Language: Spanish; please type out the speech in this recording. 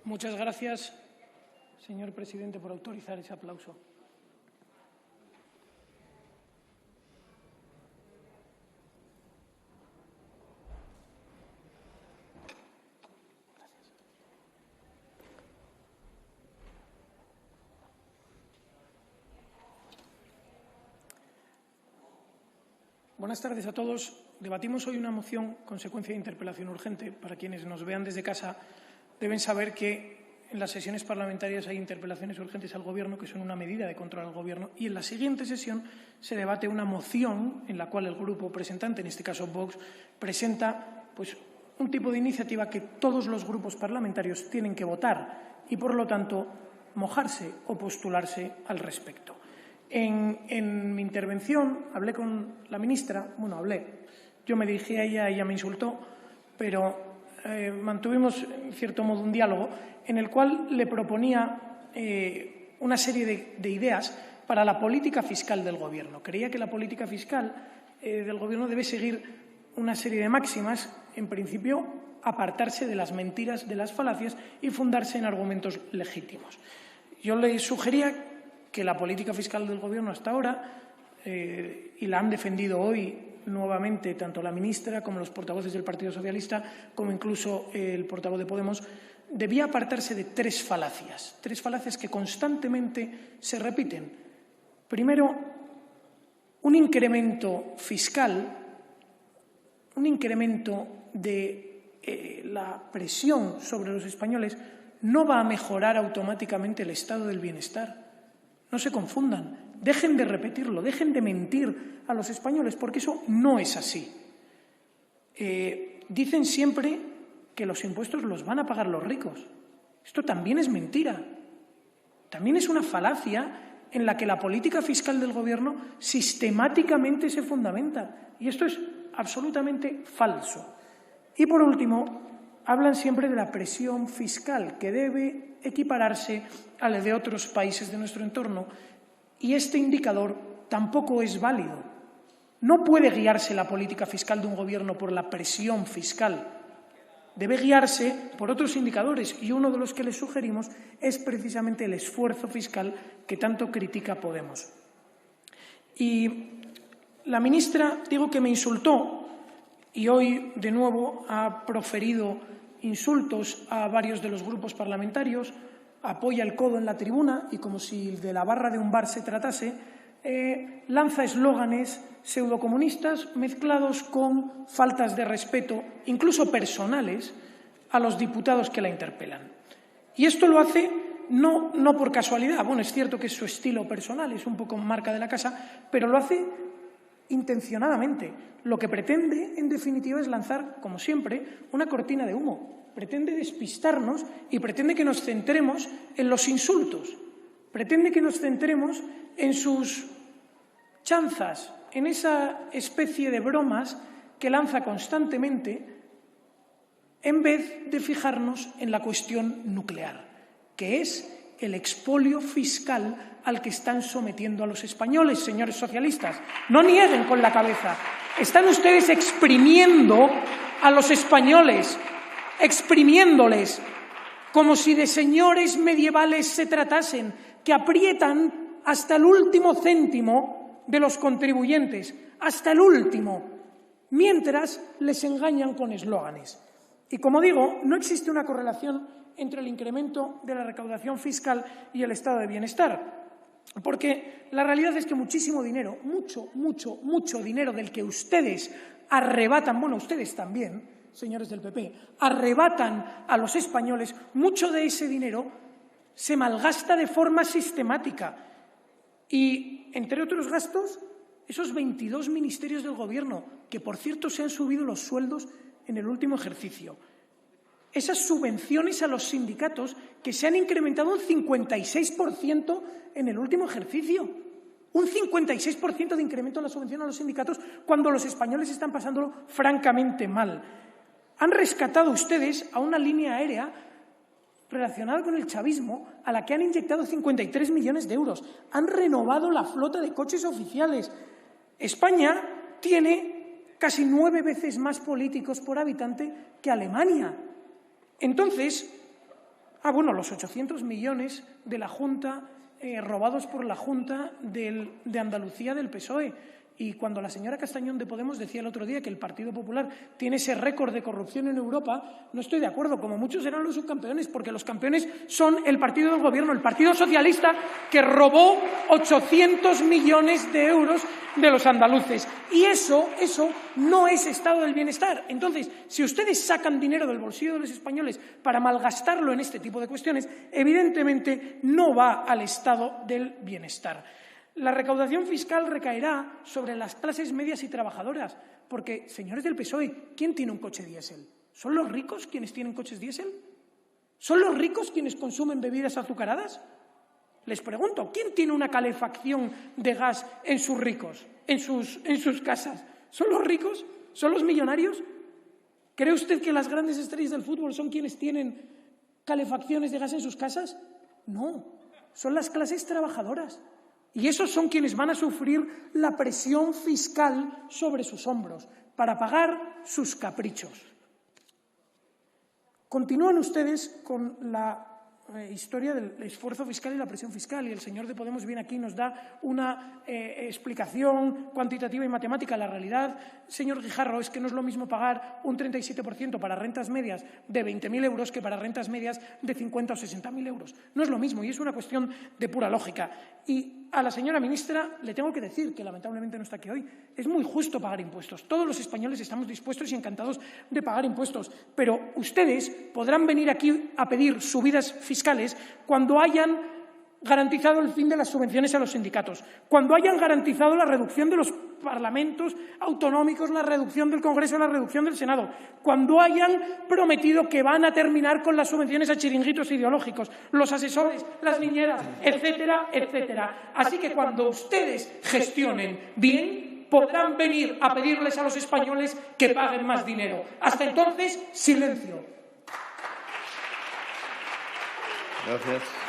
Muchas gracias, señor presidente, por autorizar ese aplauso. Buenas tardes a todos. Debatimos hoy una moción consecuencia de interpelación urgente. Para quienes nos vean desde casa, deben saber que en las sesiones parlamentarias hay interpelaciones urgentes al Gobierno, que son una medida de control al Gobierno, y en la siguiente sesión se debate una moción en la cual el grupo presentante, en este caso Vox, presenta un tipo de iniciativa que todos los grupos parlamentarios tienen que votar y, por lo tanto, mojarse o postularse al respecto. En mi intervención hablé con la ministra, yo me dirigí a ella me insultó, pero mantuvimos, en cierto modo, un diálogo en el cual le proponía una serie de ideas para la política fiscal del Gobierno. Creía que la política fiscal del Gobierno debe seguir una serie de máximas, en principio, apartarse de las mentiras, de las falacias y fundarse en argumentos legítimos. Yo le sugería que la política fiscal del Gobierno hasta ahora, y la han defendido hoy nuevamente tanto la ministra como los portavoces del Partido Socialista, como incluso el portavoz de Podemos, debía apartarse de tres falacias que constantemente se repiten. Primero, un incremento fiscal, un incremento de la presión sobre los españoles no va a mejorar automáticamente el estado del bienestar. No se confundan, dejen de repetirlo, dejen de mentir a los españoles, porque eso no es así. Dicen siempre que los impuestos los van a pagar los ricos. Esto también es mentira. También es una falacia en la que la política fiscal del Gobierno sistemáticamente se fundamenta. Y esto es absolutamente falso. Y, por último, hablan siempre de la presión fiscal, que debe equipararse a la de otros países de nuestro entorno, y este indicador tampoco es válido. No puede guiarse la política fiscal de un Gobierno por la presión fiscal. Debe guiarse por otros indicadores, y uno de los que les sugerimos es precisamente el esfuerzo fiscal que tanto critica Podemos. Y la ministra, digo que me insultó, y hoy de nuevo ha proferido insultos a varios de los grupos parlamentarios, apoya el codo en la tribuna y, como si de la barra de un bar se tratase, lanza eslóganes pseudocomunistas mezclados con faltas de respeto, incluso personales, a los diputados que la interpelan. Y esto lo hace no por casualidad. Bueno, es cierto que es su estilo personal, es un poco marca de la casa, pero lo hace intencionadamente. Lo que pretende, en definitiva, es lanzar, como siempre, una cortina de humo. Pretende despistarnos y pretende que nos centremos en los insultos. Pretende que nos centremos en sus chanzas, en esa especie de bromas que lanza constantemente, en vez de fijarnos en la cuestión nuclear, que es el expolio fiscal al que están sometiendo a los españoles, señores socialistas. No nieguen con la cabeza. Están ustedes exprimiendo a los españoles, exprimiéndoles como si de señores medievales se tratasen, que aprietan hasta el último céntimo de los contribuyentes, hasta el último, mientras les engañan con eslóganes. Y, como digo, no existe una correlación entre el incremento de la recaudación fiscal y el estado de bienestar, porque la realidad es que muchísimo dinero, mucho dinero del que ustedes arrebatan, bueno, ustedes también, señores del PP, arrebatan a los españoles, mucho de ese dinero se malgasta de forma sistemática. Y, entre otros gastos, esos 22 ministerios del Gobierno, que, por cierto, se han subido los sueldos en el último ejercicio. Esas subvenciones a los sindicatos, que se han incrementado un 56% en el último ejercicio. Un 56% de incremento en la subvención a los sindicatos, cuando los españoles están pasándolo francamente mal. Han rescatado ustedes a una línea aérea relacionada con el chavismo, a la que han inyectado 53 millones de euros. Han renovado la flota de coches oficiales. España tiene casi 9 veces más políticos por habitante que Alemania. Entonces, bueno, los 800 millones de la Junta, robados por la Junta de Andalucía del PSOE. Y cuando la señora Castañón de Podemos decía el otro día que el Partido Popular tiene ese récord de corrupción en Europa, no estoy de acuerdo. Como muchos serán los subcampeones, porque los campeones son el partido del Gobierno, el Partido Socialista, que robó 800 millones de euros de los andaluces. Y eso no es estado del bienestar. Entonces, si ustedes sacan dinero del bolsillo de los españoles para malgastarlo en este tipo de cuestiones, evidentemente no va al estado del bienestar. La recaudación fiscal recaerá sobre las clases medias y trabajadoras, porque, señores del PSOE, ¿quién tiene un coche diésel? ¿Son los ricos quienes tienen coches diésel? ¿Son los ricos quienes consumen bebidas azucaradas? Les pregunto, ¿quién tiene una calefacción de gas en sus casas? ¿Son los ricos? ¿Son los millonarios? ¿Cree usted que las grandes estrellas del fútbol son quienes tienen calefacciones de gas en sus casas? No, son las clases trabajadoras. Y esos son quienes van a sufrir la presión fiscal sobre sus hombros para pagar sus caprichos. Continúan ustedes con la historia del esfuerzo fiscal y la presión fiscal, y el señor de Podemos viene aquí y nos da una explicación cuantitativa y matemática. La realidad, señor Guijarro, es que no es lo mismo pagar un 37% para rentas medias de 20.000 euros que para rentas medias de 50 o 60.000 euros. No es lo mismo, y es una cuestión de pura lógica. Y a la señora ministra le tengo que decir, que lamentablemente no está aquí hoy, es muy justo pagar impuestos. Todos los españoles estamos dispuestos y encantados de pagar impuestos, pero ustedes podrán venir aquí a pedir subidas fiscales cuando hayan garantizado el fin de las subvenciones a los sindicatos, cuando hayan garantizado la reducción de los parlamentos autonómicos, la reducción del Congreso, la reducción del Senado, cuando hayan prometido que van a terminar con las subvenciones a chiringuitos ideológicos, los asesores, las niñeras, etcétera, etcétera. Así que cuando ustedes gestionen bien, podrán venir a pedirles a los españoles que paguen más dinero. Hasta entonces, silencio. Gracias.